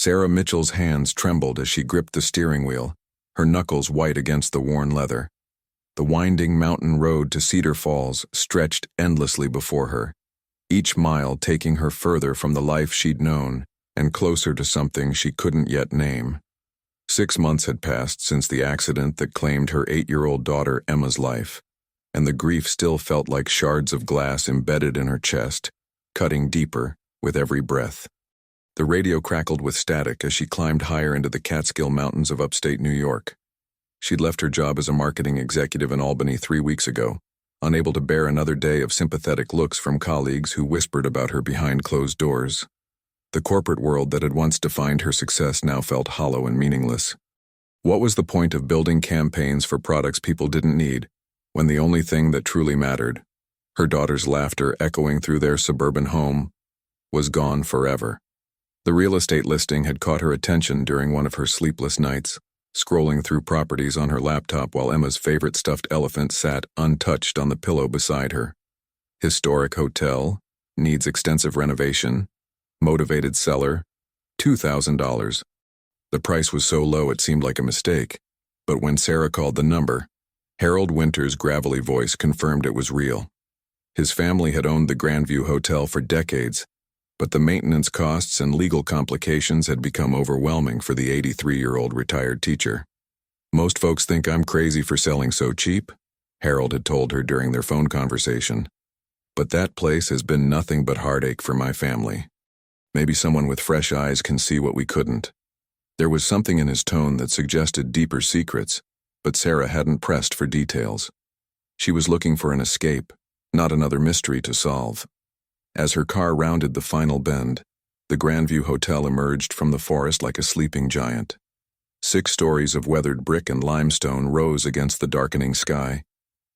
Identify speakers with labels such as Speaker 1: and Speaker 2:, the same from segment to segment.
Speaker 1: Sarah Mitchell's hands trembled as she gripped the steering wheel, her knuckles white against the worn leather. The winding mountain road to Cedar Falls stretched endlessly before her, each mile taking her further from the life she'd known and closer to something she couldn't yet name. 6 months had passed since the accident that claimed her 8-year-old daughter Emma's life, and the grief still felt like shards of glass embedded in her chest, cutting deeper with every breath. The radio crackled with static as she climbed higher into the Catskill Mountains of upstate New York. She'd left her job as a marketing executive in Albany 3 weeks ago, unable to bear another day of sympathetic looks from colleagues who whispered about her behind closed doors. The corporate world that had once defined her success now felt hollow and meaningless. What was the point of building campaigns for products people didn't need, when the only thing that truly mattered, her daughter's laughter echoing through their suburban home, was gone forever? The real estate listing had caught her attention during one of her sleepless nights, scrolling through properties on her laptop while Emma's favorite stuffed elephant sat untouched on the pillow beside her. Historic hotel, needs extensive renovation, motivated seller, $2,000. The price was so low it seemed like a mistake, but when Sarah called the number, Harold Winter's gravelly voice confirmed it was real. His family had owned the Grandview Hotel for decades, but the maintenance costs and legal complications had become overwhelming for the 83-year-old retired teacher. "Most folks think I'm crazy for selling so cheap," Harold had told her during their phone conversation. "But that place has been nothing but heartache for my family. Maybe someone with fresh eyes can see what we couldn't." There was something in his tone that suggested deeper secrets, but Sarah hadn't pressed for details. She was looking for an escape, not another mystery to solve. As her car rounded the final bend, the Grandview Hotel emerged from the forest like a sleeping giant. 6 stories of weathered brick and limestone rose against the darkening sky,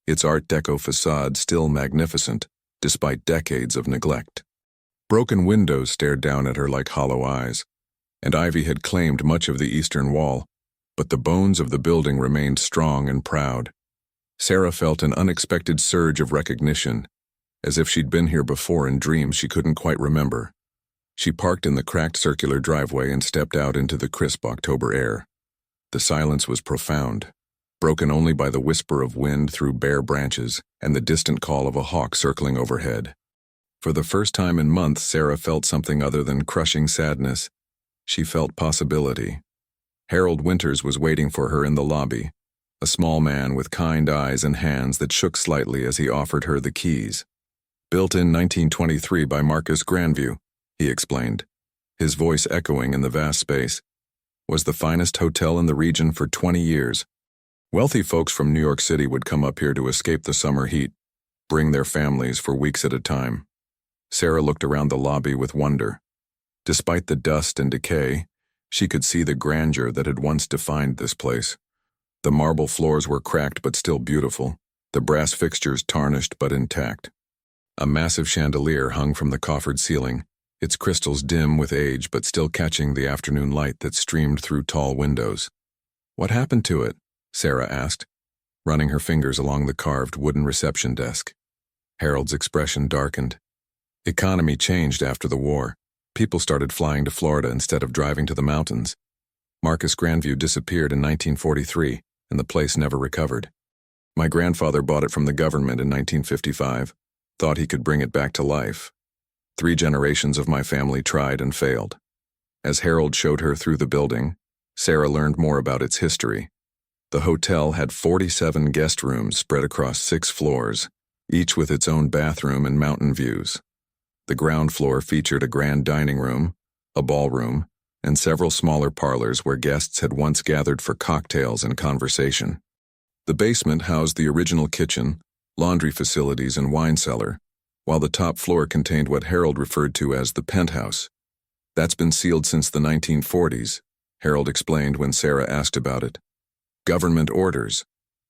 Speaker 1: its Art Deco facade still magnificent, despite decades of neglect. Broken windows stared down at her like hollow eyes, and ivy had claimed much of the eastern wall, but the bones of the building remained strong and proud. Sarah felt an unexpected surge of recognition, as if she'd been here before in dreams she couldn't quite remember. She parked in the cracked circular driveway and stepped out into the crisp October air. The silence was profound, broken only by the whisper of wind through bare branches and the distant call of a hawk circling overhead. For the first time in months, Sarah felt something other than crushing sadness. She felt possibility. Harold Winters was waiting for her in the lobby, a small man with kind eyes and hands that shook slightly as he offered her the keys. "Built in 1923 by Marcus Grandview," he explained, his voice echoing in the vast space. "Was the finest hotel in the region for 20 years. Wealthy folks from New York City would come up here to escape the summer heat, bring their families for weeks at a time." Sarah looked around the lobby with wonder. Despite the dust and decay, she could see the grandeur that had once defined this place. The marble floors were cracked but still beautiful, the brass fixtures tarnished but intact. A massive chandelier hung from the coffered ceiling, its crystals dim with age but still catching the afternoon light that streamed through tall windows. "What happened to it?" Sarah asked, running her fingers along the carved wooden reception desk. Harold's expression darkened. "Economy changed after the war. People started flying to Florida instead of driving to the mountains. Marcus Grandview disappeared in 1943, and the place never recovered. My grandfather bought it from the government in 1955. Thought he could bring it back to life. 3 generations of my family tried and failed." As Harold showed her through the building, Sarah learned more about its history. The hotel had 47 guest rooms spread across 6 floors, each with its own bathroom and mountain views. The ground floor featured a grand dining room, a ballroom, and several smaller parlors where guests had once gathered for cocktails and conversation. The basement housed the original kitchen, laundry facilities, and wine cellar, while the top floor contained what Harold referred to as the Penthouse. "That's been sealed since the 1940s, Harold explained when Sarah asked about it. "Government orders.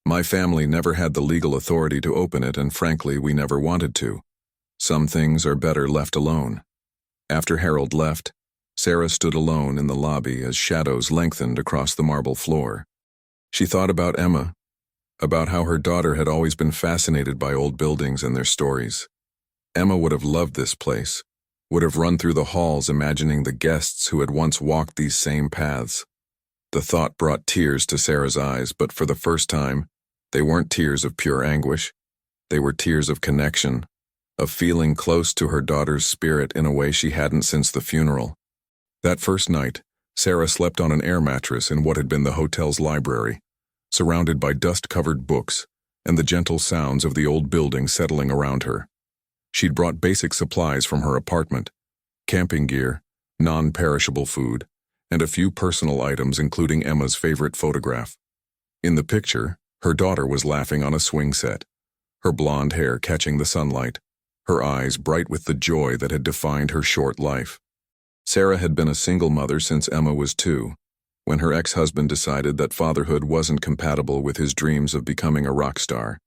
Speaker 1: My family never had the legal authority to open it, and frankly, we never wanted to. Some things are better left alone." After Harold left, Sarah stood alone in the lobby as shadows lengthened across the marble floor. She thought about Emma, about how her daughter had always been fascinated by old buildings and their stories. Emma would have loved this place, would have run through the halls imagining the guests who had once walked these same paths. The thought brought tears to Sarah's eyes, but for the first time, they weren't tears of pure anguish. They were tears of connection, of feeling close to her daughter's spirit in a way she hadn't since the funeral. That first night, Sarah slept on an air mattress in what had been the hotel's library, surrounded by dust-covered books and the gentle sounds of the old building settling around her. She'd brought basic supplies from her apartment, camping gear, non-perishable food, and a few personal items including Emma's favorite photograph. In the picture, her daughter was laughing on a swing set, her blonde hair catching the sunlight, her eyes bright with the joy that had defined her short life. Sarah had been a single mother since Emma was 2, when her ex-husband decided that fatherhood wasn't compatible with his dreams of becoming a rock star.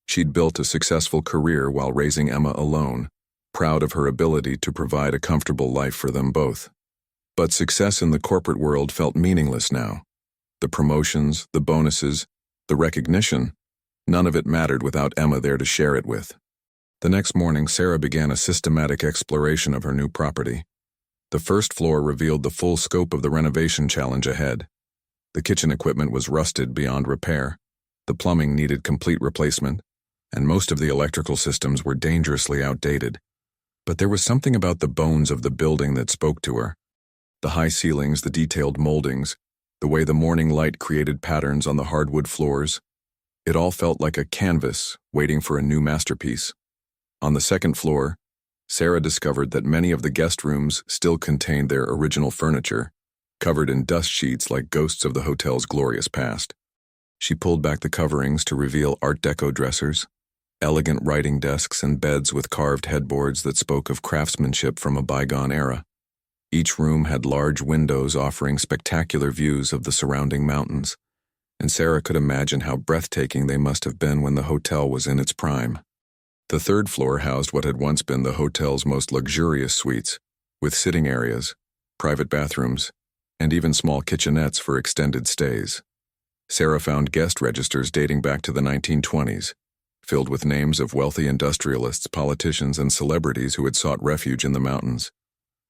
Speaker 1: She'd built a successful career while raising Emma alone, proud of her ability to provide a comfortable life for them both. But success in the corporate world felt meaningless now. The promotions, the bonuses, the recognition, none of it mattered without Emma there to share it with. The next morning, Sarah began a systematic exploration of her new property. The first floor revealed the full scope of the renovation challenge ahead. The kitchen equipment was rusted beyond repair, the plumbing needed complete replacement, and most of the electrical systems were dangerously outdated. But there was something about the bones of the building that spoke to her. The high ceilings, the detailed moldings, the way the morning light created patterns on the hardwood floors. It all felt like a canvas waiting for a new masterpiece. On the second floor, Sarah discovered that many of the guest rooms still contained their original furniture, covered in dust sheets like ghosts of the hotel's glorious past. She pulled back the coverings to reveal Art Deco dressers, elegant writing desks and beds with carved headboards that spoke of craftsmanship from a bygone era. Each room had large windows offering spectacular views of the surrounding mountains, and Sarah could imagine how breathtaking they must have been when the hotel was in its prime. The third floor housed what had once been the hotel's most luxurious suites, with sitting areas, private bathrooms, and even small kitchenettes for extended stays. Sarah found guest registers dating back to the 1920s, filled with names of wealthy industrialists, politicians, and celebrities who had sought refuge in the mountains.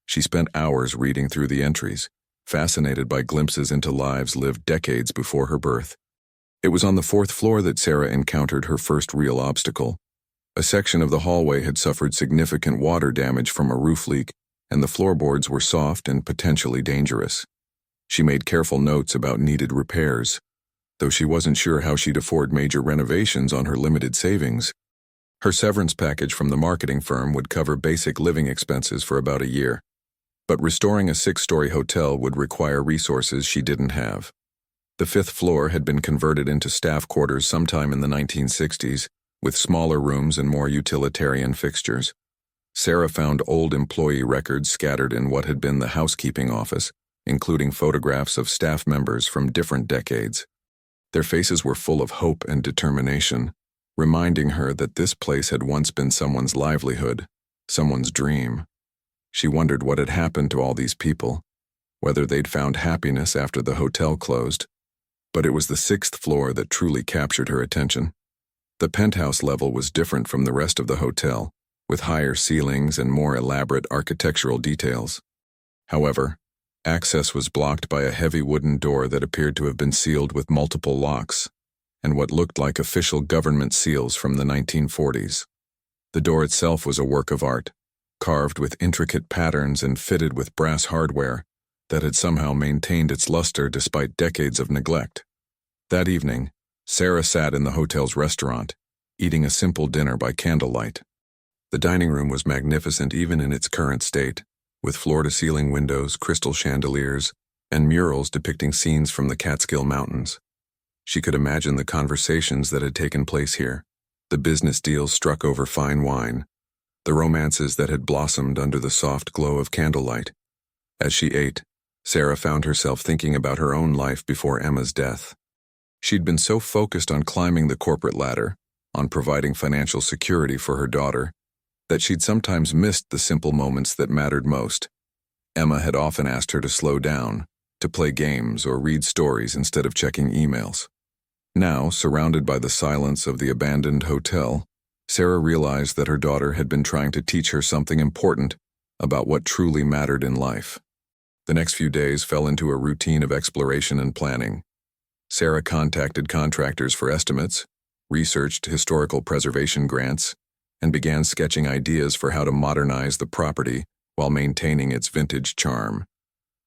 Speaker 1: She spent hours reading through the entries, fascinated by glimpses into lives lived decades before her birth. It was on the fourth floor that Sarah encountered her first real obstacle. A section of the hallway had suffered significant water damage from a roof leak, and the floorboards were soft and potentially dangerous. She made careful notes about needed repairs, though she wasn't sure how she'd afford major renovations on her limited savings. Her severance package from the marketing firm would cover basic living expenses for about a year, but restoring a 6-story hotel would require resources she didn't have. The 5th floor had been converted into staff quarters sometime in the 1960s, with smaller rooms and more utilitarian fixtures. Sarah found old employee records scattered in what had been the housekeeping office, including photographs of staff members from different decades. Their faces were full of hope and determination, reminding her that this place had once been someone's livelihood, someone's dream. She wondered what had happened to all these people, whether they'd found happiness after the hotel closed. But it was the 6th floor that truly captured her attention. The penthouse level was different from the rest of the hotel, with higher ceilings and more elaborate architectural details. However, access was blocked by a heavy wooden door that appeared to have been sealed with multiple locks, and what looked like official government seals from the 1940s. The door itself was a work of art, carved with intricate patterns and fitted with brass hardware that had somehow maintained its luster despite decades of neglect. That evening, Sarah sat in the hotel's restaurant, eating a simple dinner by candlelight. The dining room was magnificent even in its current state, with floor-to-ceiling windows, crystal chandeliers, and murals depicting scenes from the Catskill Mountains. She could imagine the conversations that had taken place here, the business deals struck over fine wine, the romances that had blossomed under the soft glow of candlelight. As she ate, Sarah found herself thinking about her own life before Emma's death. She'd been so focused on climbing the corporate ladder, on providing financial security for her daughter, that she'd sometimes missed the simple moments that mattered most. Emma had often asked her to slow down, to play games or read stories instead of checking emails. Now, surrounded by the silence of the abandoned hotel, Sarah realized that her daughter had been trying to teach her something important, about what truly mattered in life. The next few days fell into a routine of exploration and planning. Sarah contacted contractors for estimates, researched historical preservation grants, and began sketching ideas for how to modernize the property while maintaining its vintage charm.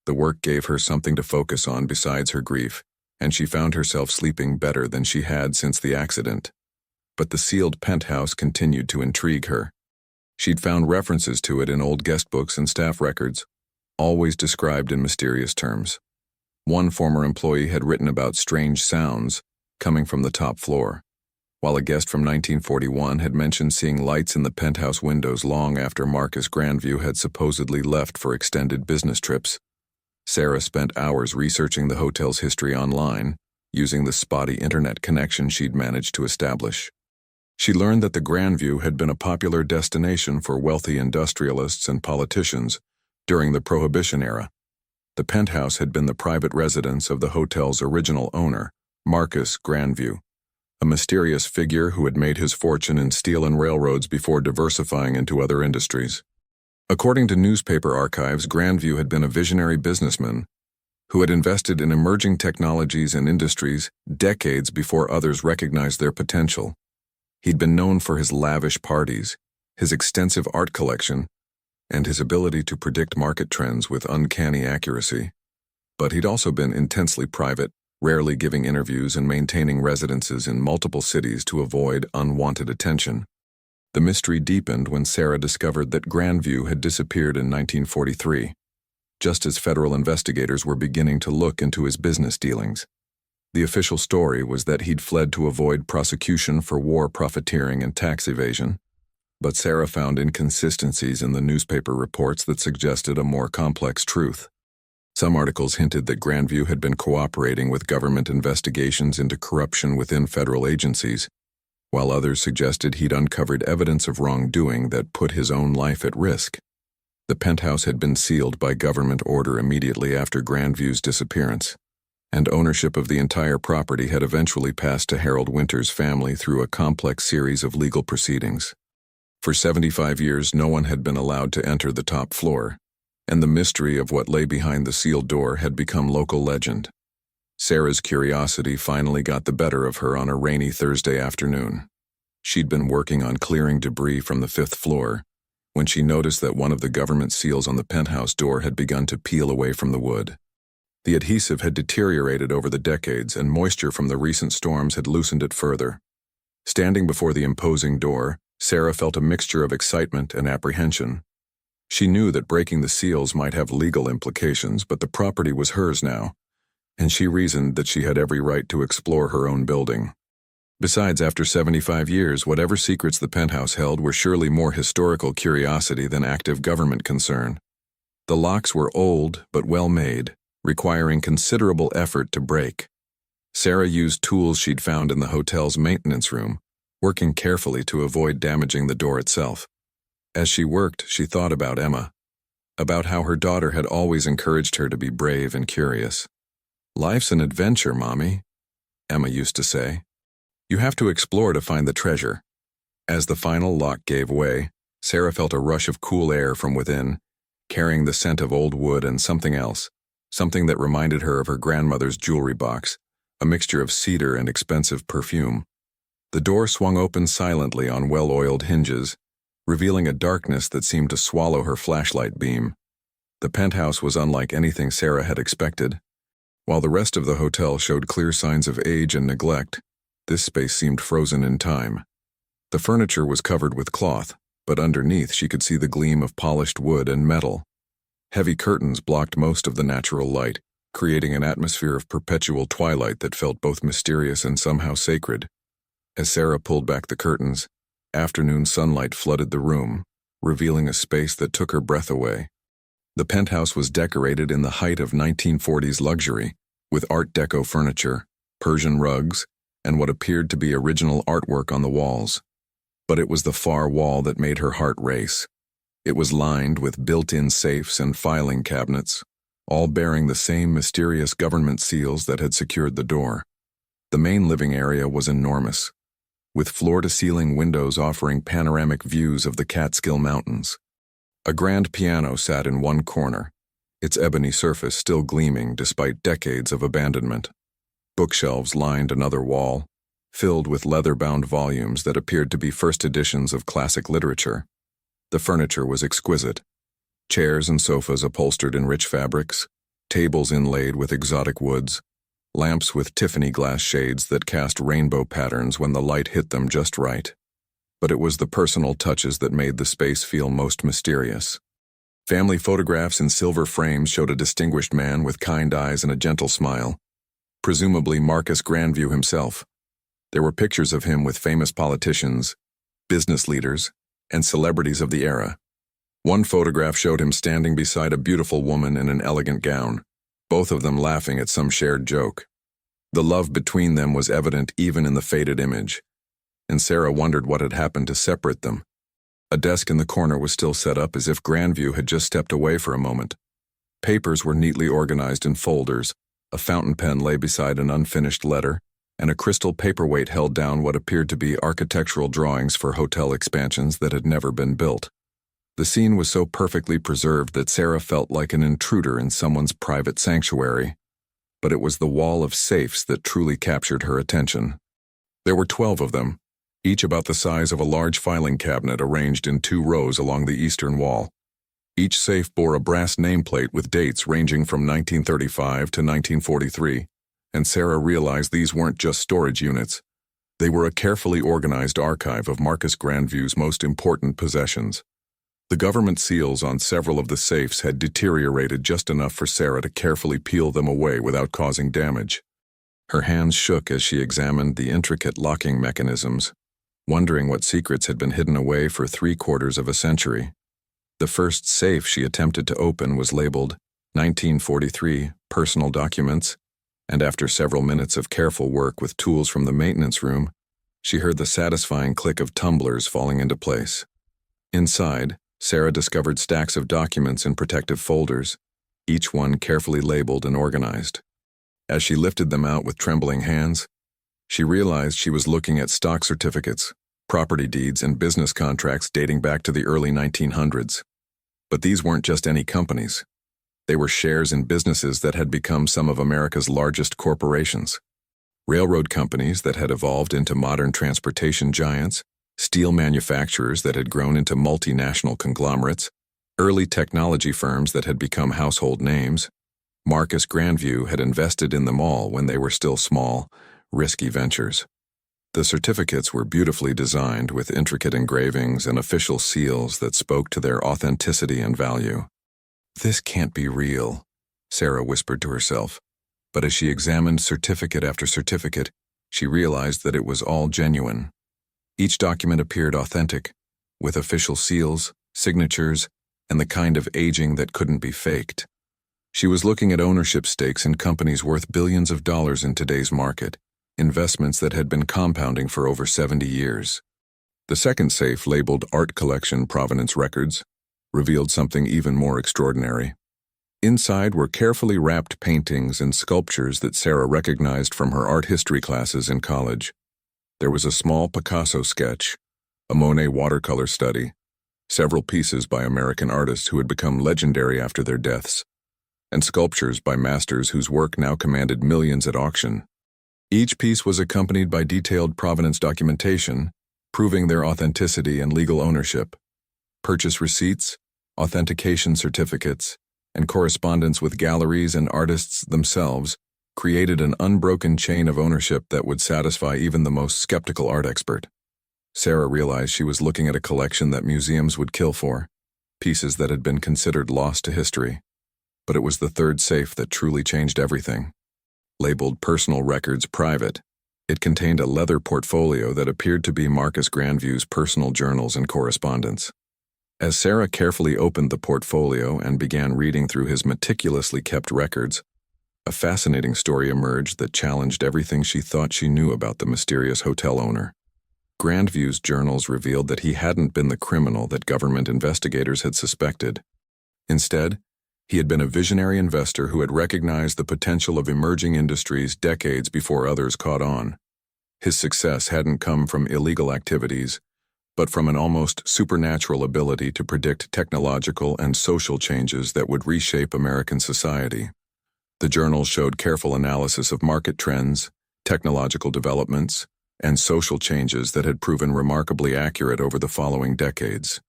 Speaker 1: The work gave her something to focus on besides her grief, and she found herself sleeping better than she had since the accident. But the sealed penthouse continued to intrigue her. She'd found references to it in old guest books and staff records, always described in mysterious terms. One former employee had written about strange sounds coming from the top floor, while a guest from 1941 had mentioned seeing lights in the penthouse windows long after Marcus Grandview had supposedly left for extended business trips. Sarah spent hours researching the hotel's history online, using the spotty internet connection she'd managed to establish. She learned that the Grandview had been a popular destination for wealthy industrialists and politicians during the Prohibition era. The penthouse had been the private residence of the hotel's original owner, Marcus Grandview, a mysterious figure who had made his fortune in steel and railroads before diversifying into other industries. According to newspaper archives, Grandview had been a visionary businessman who had invested in emerging technologies and industries decades before others recognized their potential. He'd been known for his lavish parties, his extensive art collection, and his ability to predict market trends with uncanny accuracy. But he'd also been intensely private, rarely giving interviews and maintaining residences in multiple cities to avoid unwanted attention. The mystery deepened when Sarah discovered that Grandview had disappeared in 1943, just as federal investigators were beginning to look into his business dealings. The official story was that he'd fled to avoid prosecution for war profiteering and tax evasion, but Sarah found inconsistencies in the newspaper reports that suggested a more complex truth. Some articles hinted that Grandview had been cooperating with government investigations into corruption within federal agencies, while others suggested he'd uncovered evidence of wrongdoing that put his own life at risk. The penthouse had been sealed by government order immediately after Grandview's disappearance, and ownership of the entire property had eventually passed to Harold Winter's family through a complex series of legal proceedings. For 75 years, no one had been allowed to enter the top floor, and the mystery of what lay behind the sealed door had become local legend. Sarah's curiosity finally got the better of her on a rainy Thursday afternoon. She'd been working on clearing debris from the 5th floor when she noticed that one of the government seals on the penthouse door had begun to peel away from the wood. The adhesive had deteriorated over the decades, and moisture from the recent storms had loosened it further. Standing before the imposing door, Sarah felt a mixture of excitement and apprehension. She knew that breaking the seals might have legal implications, but the property was hers now, and she reasoned that she had every right to explore her own building. Besides, after 75 years, whatever secrets the penthouse held were surely more historical curiosity than active government concern. The locks were old but well made, requiring considerable effort to break. Sarah used tools she'd found in the hotel's maintenance room, working carefully to avoid damaging the door itself. As she worked, she thought about Emma, about how her daughter had always encouraged her to be brave and curious. "Life's an adventure, Mommy," Emma used to say. "You have to explore to find the treasure." As the final lock gave way, Sarah felt a rush of cool air from within, carrying the scent of old wood and something else, something that reminded her of her grandmother's jewelry box, a mixture of cedar and expensive perfume. The door swung open silently on well-oiled hinges, revealing a darkness that seemed to swallow her flashlight beam. The penthouse was unlike anything Sarah had expected. While the rest of the hotel showed clear signs of age and neglect, this space seemed frozen in time. The furniture was covered with cloth, but underneath she could see the gleam of polished wood and metal. Heavy curtains blocked most of the natural light, creating an atmosphere of perpetual twilight that felt both mysterious and somehow sacred. As Sarah pulled back the curtains, afternoon sunlight flooded the room, revealing a space that took her breath away. The penthouse was decorated in the height of 1940s luxury, with Art Deco furniture, Persian rugs, and what appeared to be original artwork on the walls. But it was the far wall that made her heart race. It was lined with built-in safes and filing cabinets, all bearing the same mysterious government seals that had secured the door. The main living area was enormous, with floor-to-ceiling windows offering panoramic views of the Catskill Mountains. A grand piano sat in one corner, its ebony surface still gleaming despite decades of abandonment. Bookshelves lined another wall, filled with leather-bound volumes that appeared to be first editions of classic literature. The furniture was exquisite. Chairs and sofas upholstered in rich fabrics, tables inlaid with exotic woods, lamps with Tiffany glass shades that cast rainbow patterns when the light hit them just right. But it was the personal touches that made the space feel most mysterious. Family photographs in silver frames showed a distinguished man with kind eyes and a gentle smile, presumably Marcus Grandview himself. There were pictures of him with famous politicians, business leaders, and celebrities of the era. One photograph showed him standing beside a beautiful woman in an elegant gown, both of them laughing at some shared joke. The love between them was evident even in the faded image, and Sarah wondered what had happened to separate them. A desk in the corner was still set up as if Grandview had just stepped away for a moment. Papers were neatly organized in folders, a fountain pen lay beside an unfinished letter, and a crystal paperweight held down what appeared to be architectural drawings for hotel expansions that had never been built. The scene was so perfectly preserved that Sarah felt like an intruder in someone's private sanctuary. But it was the wall of safes that truly captured her attention. There were 12 of them, each about the size of a large filing cabinet arranged in 2 rows along the eastern wall. Each safe bore a brass nameplate with dates ranging from 1935 to 1943, and Sarah realized these weren't just storage units. They were a carefully organized archive of Marcus Grandview's most important possessions. The government seals on several of the safes had deteriorated just enough for Sarah to carefully peel them away without causing damage. Her hands shook as she examined the intricate locking mechanisms, wondering what secrets had been hidden away for 3/4 of a century. The first safe she attempted to open was labeled 1943 Personal Documents, and after several minutes of careful work with tools from the maintenance room, she heard the satisfying click of tumblers falling into place. Inside, Sarah discovered stacks of documents in protective folders, each one carefully labeled and organized. As she lifted them out with trembling hands, she realized she was looking at stock certificates, property deeds, and business contracts dating back to the early 1900s. But these weren't just any companies. They were shares in businesses that had become some of America's largest corporations. Railroad companies that had evolved into modern transportation giants, steel manufacturers that had grown into multinational conglomerates, early technology firms that had become household names. Marcus Grandview had invested in them all when they were still small, risky ventures. The certificates were beautifully designed with intricate engravings and official seals that spoke to their authenticity and value. "This can't be real," Sarah whispered to herself. But as she examined certificate after certificate, she realized that it was all genuine. Each document appeared authentic, with official seals, signatures, and the kind of aging that couldn't be faked. She was looking at ownership stakes in companies worth billions of dollars in today's market, investments that had been compounding for over 70 years. The second safe, labeled Art Collection Provenance Records, revealed something even more extraordinary. Inside were carefully wrapped paintings and sculptures that Sarah recognized from her art history classes in college. There was a small Picasso sketch, a Monet watercolor study, several pieces by American artists who had become legendary after their deaths, and sculptures by masters whose work now commanded millions at auction. Each piece was accompanied by detailed provenance documentation, proving their authenticity and legal ownership. Purchase receipts, authentication certificates, and correspondence with galleries and artists themselves created an unbroken chain of ownership that would satisfy even the most skeptical art expert. Sarah realized she was looking at a collection that museums would kill for, pieces that had been considered lost to history. But it was the third safe that truly changed everything. Labeled Personal Records Private, it contained a leather portfolio that appeared to be Marcus Grandview's personal journals and correspondence. As Sarah carefully opened the portfolio and began reading through his meticulously kept records, a fascinating story emerged that challenged everything she thought she knew about the mysterious hotel owner. Grandview's journals revealed that he hadn't been the criminal that government investigators had suspected. Instead, he had been a visionary investor who had recognized the potential of emerging industries decades before others caught on. His success hadn't come from illegal activities, but from an almost supernatural ability to predict technological and social changes that would reshape American society. The journals showed careful analysis of market trends, technological developments, and social changes that had proven remarkably accurate over the following decades.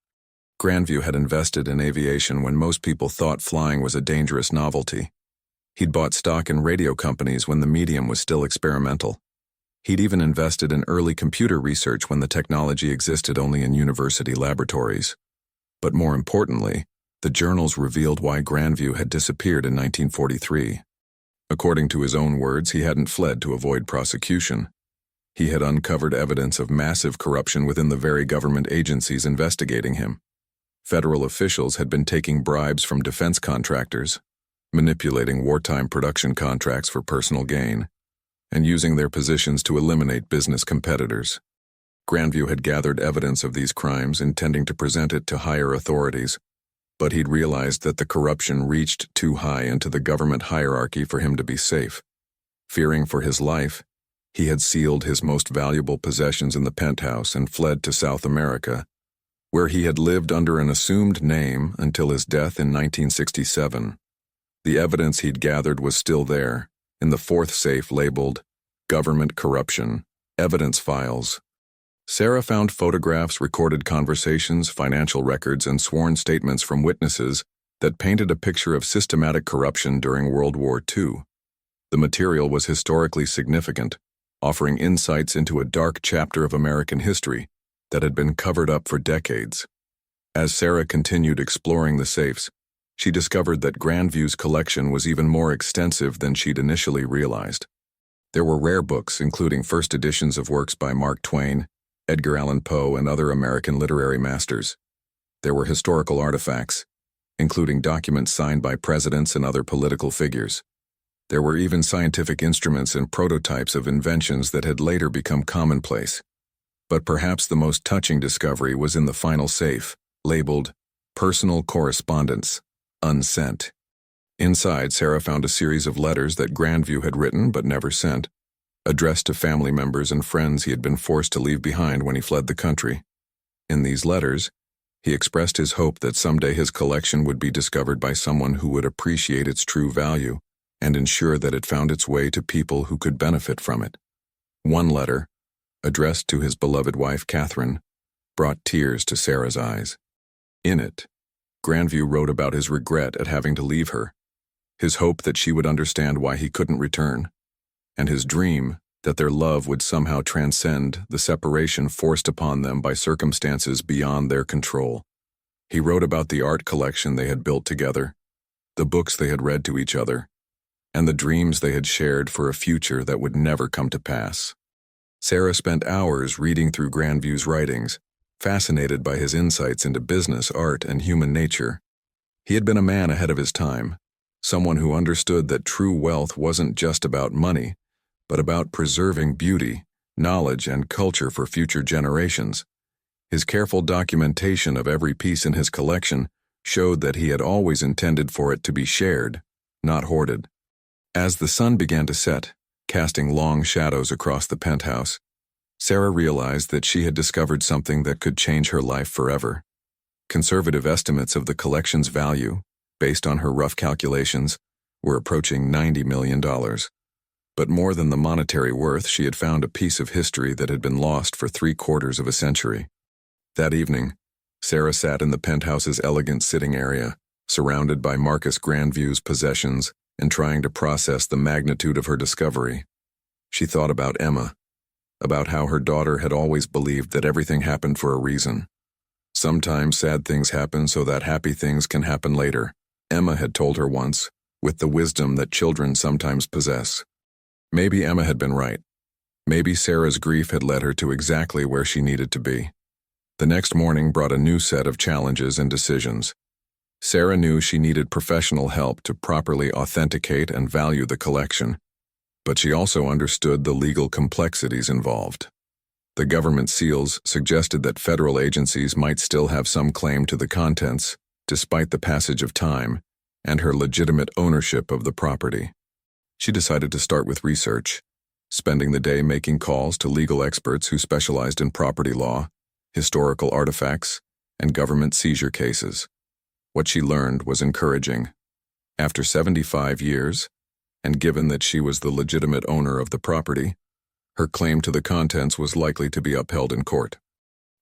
Speaker 1: Grandview had invested in aviation when most people thought flying was a dangerous novelty. He'd bought stock in radio companies when the medium was still experimental. He'd even invested in early computer research when the technology existed only in university laboratories. But more importantly, the journals revealed why Grandview had disappeared in 1943. According to his own words, he hadn't fled to avoid prosecution. He had uncovered evidence of massive corruption within the very government agencies investigating him. Federal officials had been taking bribes from defense contractors, manipulating wartime production contracts for personal gain, and using their positions to eliminate business competitors. Grandview had gathered evidence of these crimes, intending to present it to higher authorities, but he'd realized that the corruption reached too high into the government hierarchy for him to be safe. Fearing for his life, he had sealed his most valuable possessions in the Penthouse and fled to South America, where he had lived under an assumed name until his death in 1967. The evidence he'd gathered was still there, in the fourth safe labeled Government Corruption, Evidence Files. Sarah found photographs, recorded conversations, financial records, and sworn statements from witnesses that painted a picture of systematic corruption during World War II. The material was historically significant, offering insights into a dark chapter of American history that had been covered up for decades. As Sarah continued exploring the safes, she discovered that Grandview's collection was even more extensive than she'd initially realized. There were rare books, including first editions of works by Mark Twain, Edgar Allan Poe, and other American literary masters. There were historical artifacts, including documents signed by presidents and other political figures. There were even scientific instruments and prototypes of inventions that had later become commonplace. But perhaps the most touching discovery was in the final safe, labeled Personal Correspondence, Unsent. Inside, Sarah found a series of letters that Grandview had written but never sent, addressed to family members and friends he had been forced to leave behind when he fled the country. In these letters, he expressed his hope that someday his collection would be discovered by someone who would appreciate its true value and ensure that it found its way to people who could benefit from it. One letter, addressed to his beloved wife Catherine, brought tears to Sarah's eyes. In it, Grandview wrote about his regret at having to leave her, his hope that she would understand why he couldn't return, and his dream that their love would somehow transcend the separation forced upon them by circumstances beyond their control. He wrote about the art collection they had built together, the books they had read to each other, and the dreams they had shared for a future that would never come to pass. Sarah spent hours reading through Grandview's writings, fascinated by his insights into business, art, and human nature. He had been a man ahead of his time, someone who understood that true wealth wasn't just about money, but about preserving beauty, knowledge, and culture for future generations. His careful documentation of every piece in his collection showed that he had always intended for it to be shared, not hoarded. As the sun began to set, casting long shadows across the penthouse, Sarah realized that she had discovered something that could change her life forever. Conservative estimates of the collection's value, based on her rough calculations, were approaching $90 million. But more than the monetary worth, she had found a piece of history that had been lost for 3/4 of a century. That evening, Sarah sat in the penthouse's elegant sitting area, surrounded by Marcus Grandview's possessions and trying to process the magnitude of her discovery. She thought about Emma, about how her daughter had always believed that everything happened for a reason. Sometimes sad things happen so that happy things can happen later, Emma had told her once, with the wisdom that children sometimes possess. Maybe Emma had been right. Maybe Sarah's grief had led her to exactly where she needed to be. The next morning brought a new set of challenges and decisions. Sarah knew she needed professional help to properly authenticate and value the collection, but she also understood the legal complexities involved. The government seals suggested that federal agencies might still have some claim to the contents, despite the passage of time, and her legitimate ownership of the property. She decided to start with research, spending the day making calls to legal experts who specialized in property law, historical artifacts, and government seizure cases. What she learned was encouraging. After 75 years, and given that she was the legitimate owner of the property, her claim to the contents was likely to be upheld in court.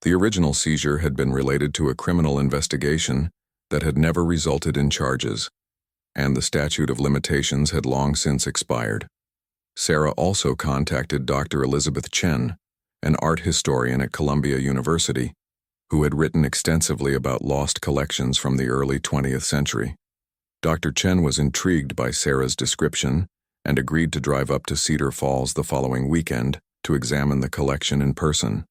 Speaker 1: The original seizure had been related to a criminal investigation that had never resulted in charges, and the statute of limitations had long since expired. Sarah also contacted Dr. Elizabeth Chen, an art historian at Columbia University, who had written extensively about lost collections from the early 20th century. Dr. Chen was intrigued by Sarah's description and agreed to drive up to Cedar Falls the following weekend to examine the collection in person.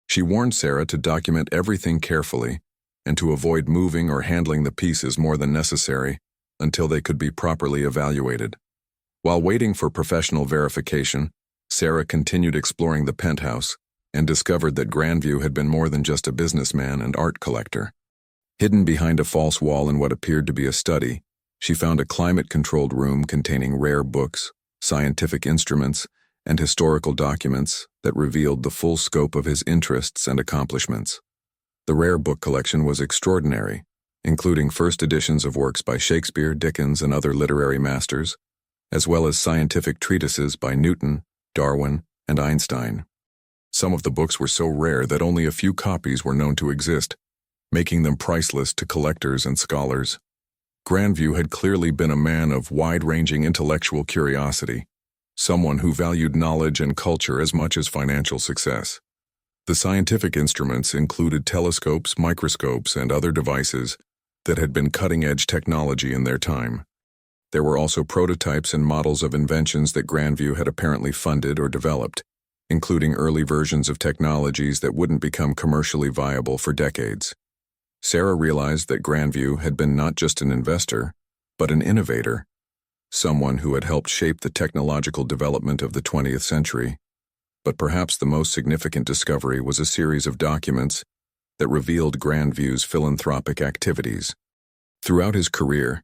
Speaker 1: She warned Sarah to document everything carefully and to avoid moving or handling the pieces more than necessary until they could be properly evaluated. While waiting for professional verification, Sarah continued exploring the Penthouse and discovered that Grandview had been more than just a businessman and art collector. Hidden behind a false wall in what appeared to be a study, she found a climate-controlled room containing rare books, scientific instruments, and historical documents that revealed the full scope of his interests and accomplishments. The rare book collection was extraordinary, including first editions of works by Shakespeare, Dickens, and other literary masters, as well as scientific treatises by Newton, Darwin, and Einstein. Some of the books were so rare that only a few copies were known to exist, making them priceless to collectors and scholars. Grandview had clearly been a man of wide-ranging intellectual curiosity, someone who valued knowledge and culture as much as financial success. The scientific instruments included telescopes, microscopes, and other devices that had been cutting-edge technology in their time. There were also prototypes and models of inventions that Grandview had apparently funded or developed, including early versions of technologies that wouldn't become commercially viable for decades. Sarah realized that Grandview had been not just an investor, but an innovator, someone who had helped shape the technological development of the 20th century. But perhaps the most significant discovery was a series of documents that revealed Grandview's philanthropic activities. Throughout his career,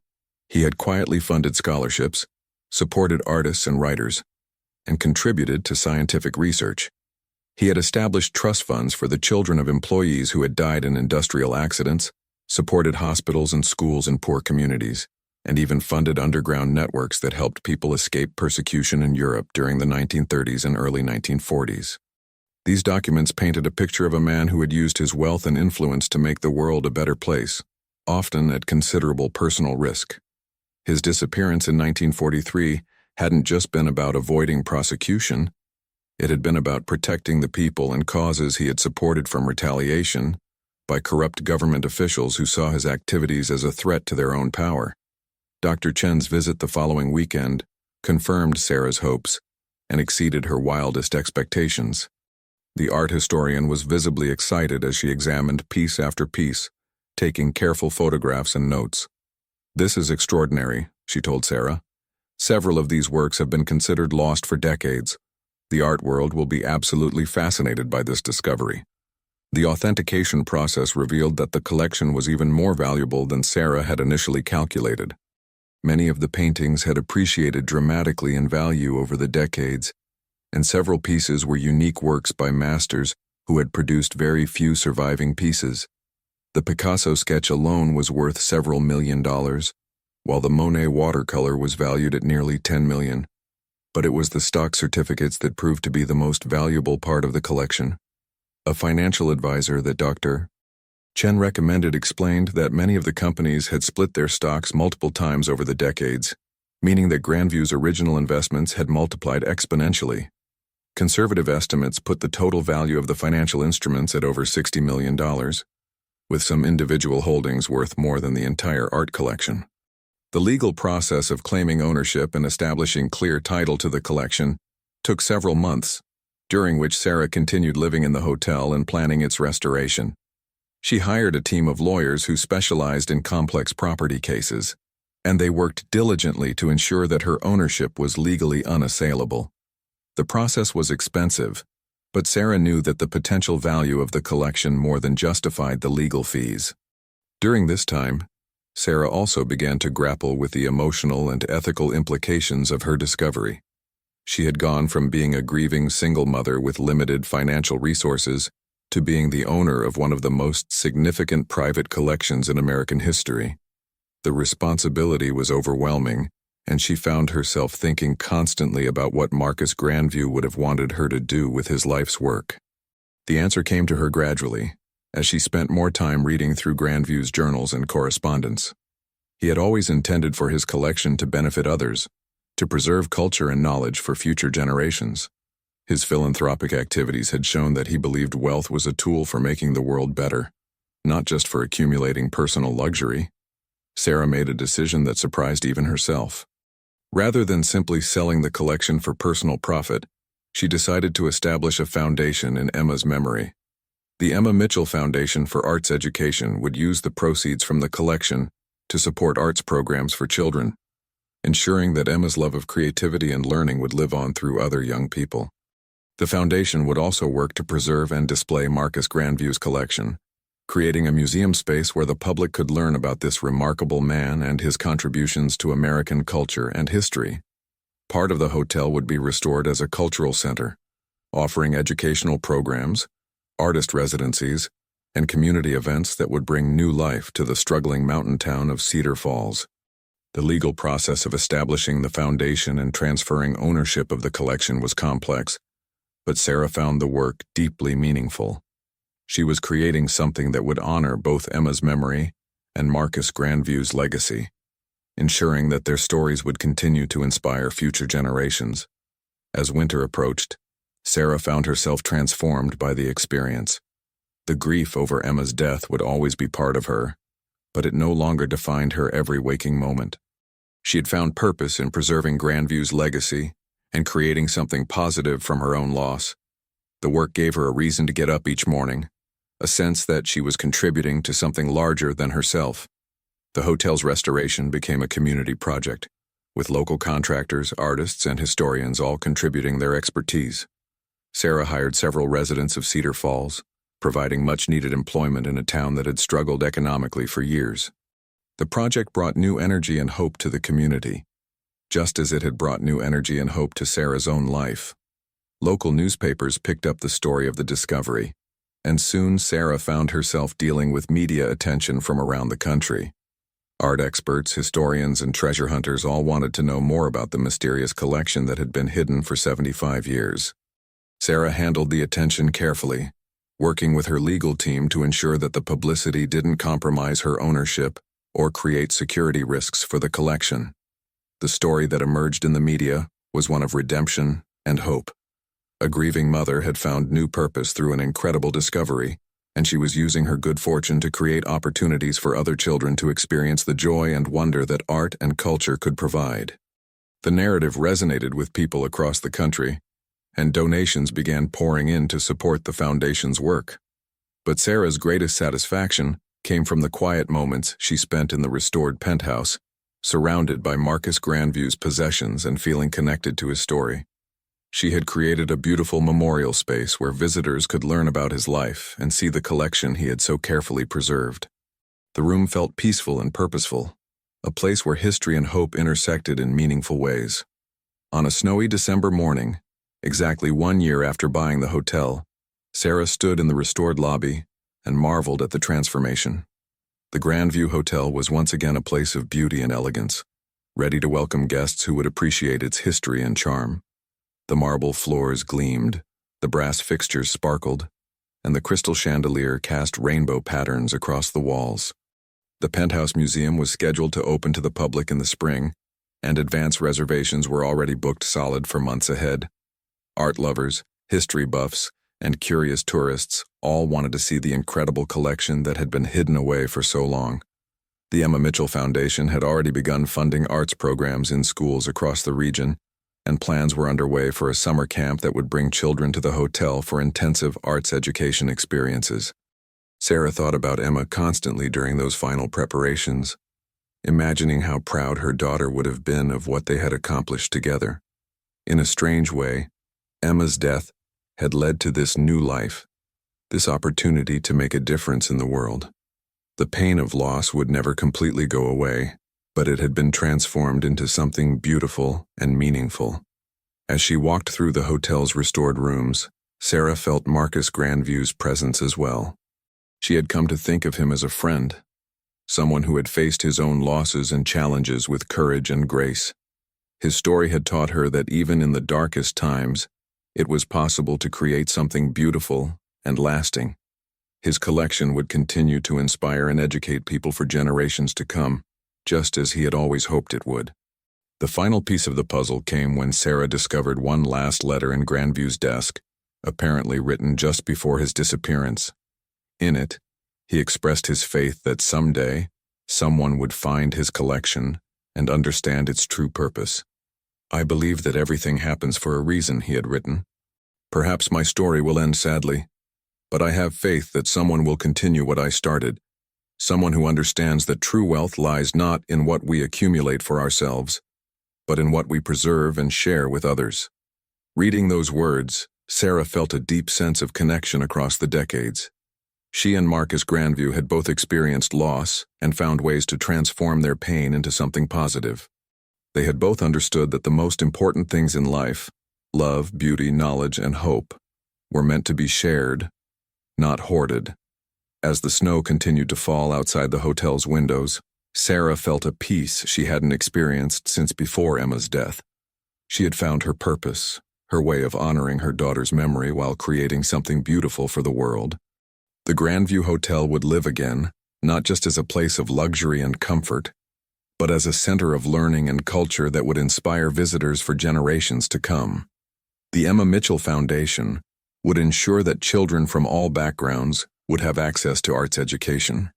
Speaker 1: he had quietly funded scholarships, supported artists and writers, and contributed to scientific research. He had established trust funds for the children of employees who had died in industrial accidents, supported hospitals and schools in poor communities, and even funded underground networks that helped people escape persecution in Europe during the 1930s and early 1940s. These documents painted a picture of a man who had used his wealth and influence to make the world a better place, often at considerable personal risk. His disappearance in 1943 hadn't just been about avoiding prosecution. It had been about protecting the people and causes he had supported from retaliation by corrupt government officials who saw his activities as a threat to their own power. Dr. Chen's visit the following weekend confirmed Sarah's hopes and exceeded her wildest expectations. The art historian was visibly excited as she examined piece after piece, taking careful photographs and notes. "This is extraordinary," she told Sarah. "Several of these works have been considered lost for decades. The art world will be absolutely fascinated by this discovery." The authentication process revealed that the collection was even more valuable than Sarah had initially calculated. Many of the paintings had appreciated dramatically in value over the decades, and several pieces were unique works by masters who had produced very few surviving pieces. The Picasso sketch alone was worth several $1,000,000, while the Monet watercolor was valued at nearly $10 million. But it was the stock certificates that proved to be the most valuable part of the collection. A financial advisor that Dr. Chen recommended explained that many of the companies had split their stocks multiple times over the decades, meaning that Grandview's original investments had multiplied exponentially. Conservative estimates put the total value of the financial instruments at over $60 million, with some individual holdings worth more than the entire art collection. The legal process of claiming ownership and establishing clear title to the collection took several months, during which Sarah continued living in the hotel and planning its restoration. She hired a team of lawyers who specialized in complex property cases, and they worked diligently to ensure that her ownership was legally unassailable. The process was expensive, but Sarah knew that the potential value of the collection more than justified the legal fees. During this time, Sarah also began to grapple with the emotional and ethical implications of her discovery. She had gone from being a grieving single mother with limited financial resources to being the owner of one of the most significant private collections in American history. The responsibility was overwhelming, and she found herself thinking constantly about what Marcus Grandview would have wanted her to do with his life's work. The answer came to her gradually, as she spent more time reading through Grandview's journals and correspondence. He had always intended for his collection to benefit others, to preserve culture and knowledge for future generations. His philanthropic activities had shown that he believed wealth was a tool for making the world better, not just for accumulating personal luxury. Sarah made a decision that surprised even herself. Rather than simply selling the collection for personal profit, she decided to establish a foundation in Emma's memory. The Emma Mitchell Foundation for Arts Education would use the proceeds from the collection to support arts programs for children, ensuring that Emma's love of creativity and learning would live on through other young people. The foundation would also work to preserve and display Marcus Grandview's collection, creating a museum space where the public could learn about this remarkable man and his contributions to American culture and history. Part of the hotel would be restored as a cultural center, offering educational programs, artist residencies, and community events that would bring new life to the struggling mountain town of Cedar Falls. The legal process of establishing the foundation and transferring ownership of the collection was complex, but Sarah found the work deeply meaningful. She was creating something that would honor both Emma's memory and Marcus Grandview's legacy, ensuring that their stories would continue to inspire future generations. As winter approached, Sarah found herself transformed by the experience. The grief over Emma's death would always be part of her, but it no longer defined her every waking moment. She had found purpose in preserving Grandview's legacy and creating something positive from her own loss. The work gave her a reason to get up each morning, a sense that she was contributing to something larger than herself. The hotel's restoration became a community project, with local contractors, artists, and historians all contributing their expertise. Sarah hired several residents of Cedar Falls, providing much-needed employment in a town that had struggled economically for years. The project brought new energy and hope to the community, just as it had brought new energy and hope to Sarah's own life. Local newspapers picked up the story of the discovery, and soon Sarah found herself dealing with media attention from around the country. Art experts, historians, and treasure hunters all wanted to know more about the mysterious collection that had been hidden for 75 years. Sarah handled the attention carefully, working with her legal team to ensure that the publicity didn't compromise her ownership or create security risks for the collection. The story that emerged in the media was one of redemption and hope. A grieving mother had found new purpose through an incredible discovery, and she was using her good fortune to create opportunities for other children to experience the joy and wonder that art and culture could provide. The narrative resonated with people across the country, and donations began pouring in to support the foundation's work. But Sarah's greatest satisfaction came from the quiet moments she spent in the restored penthouse, surrounded by Marcus Grandview's possessions and feeling connected to his story. She had created a beautiful memorial space where visitors could learn about his life and see the collection he had so carefully preserved. The room felt peaceful and purposeful, a place where history and hope intersected in meaningful ways. On a snowy December morning, exactly 1 year after buying the hotel, Sarah stood in the restored lobby and marveled at the transformation. The Grandview Hotel was once again a place of beauty and elegance, ready to welcome guests who would appreciate its history and charm. The marble floors gleamed, the brass fixtures sparkled, and the crystal chandelier cast rainbow patterns across the walls. The Penthouse Museum was scheduled to open to the public in the spring, and advance reservations were already booked solid for months ahead. Art lovers, history buffs, and curious tourists all wanted to see the incredible collection that had been hidden away for so long. The Emma Mitchell Foundation had already begun funding arts programs in schools across the region, and plans were underway for a summer camp that would bring children to the hotel for intensive arts education experiences. Sarah thought about Emma constantly during those final preparations, imagining how proud her daughter would have been of what they had accomplished together. In a strange way, Emma's death had led to this new life, this opportunity to make a difference in the world. The pain of loss would never completely go away, but it had been transformed into something beautiful and meaningful. As she walked through the hotel's restored rooms, Sarah felt Marcus Grandview's presence as well. She had come to think of him as a friend, someone who had faced his own losses and challenges with courage and grace. His story had taught her that even in the darkest times, it was possible to create something beautiful and lasting. His collection would continue to inspire and educate people for generations to come, just as he had always hoped it would. The final piece of the puzzle came when Sarah discovered one last letter in Grandview's desk, apparently written just before his disappearance. In it, he expressed his faith that someday, someone would find his collection and understand its true purpose. "I believe that everything happens for a reason," he had written. "Perhaps my story will end sadly, but I have faith that someone will continue what I started, someone who understands that true wealth lies not in what we accumulate for ourselves, but in what we preserve and share with others." Reading those words, Sarah felt a deep sense of connection across the decades. She and Marcus Grandview had both experienced loss and found ways to transform their pain into something positive. They had both understood that the most important things in life, love, beauty, knowledge, and hope, were meant to be shared, not hoarded. As the snow continued to fall outside the hotel's windows, Sarah felt a peace she hadn't experienced since before Emma's death. She had found her purpose, her way of honoring her daughter's memory while creating something beautiful for the world. The Grandview Hotel would live again, not just as a place of luxury and comfort, but as a center of learning and culture that would inspire visitors for generations to come. The Emma Mitchell Foundation would ensure that children from all backgrounds would have access to arts education,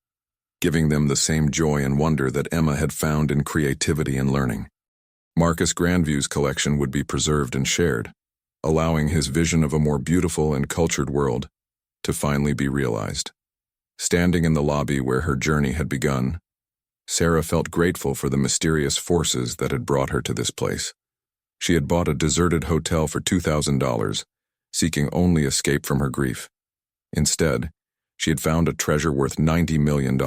Speaker 1: giving them the same joy and wonder that Emma had found in creativity and learning. Marcus Grandview's collection would be preserved and shared, allowing his vision of a more beautiful and cultured world to finally be realized. Standing in the lobby where her journey had begun, Sarah felt grateful for the mysterious forces that had brought her to this place. She had bought a deserted hotel for $2,000, seeking only escape from her grief. Instead, she had found a treasure worth $90 million,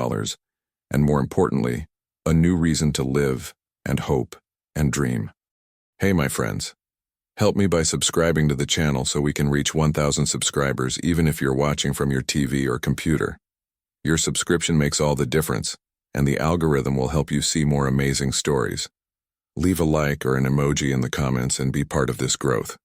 Speaker 1: and more importantly, a new reason to live and hope and dream. Hey, my friends. Help me by subscribing to the channel so we can reach 1,000 subscribers even if you're watching from your TV or computer. Your subscription makes all the difference, and the algorithm will help you see more amazing stories. Leave a like or an emoji in the comments and be part of this growth.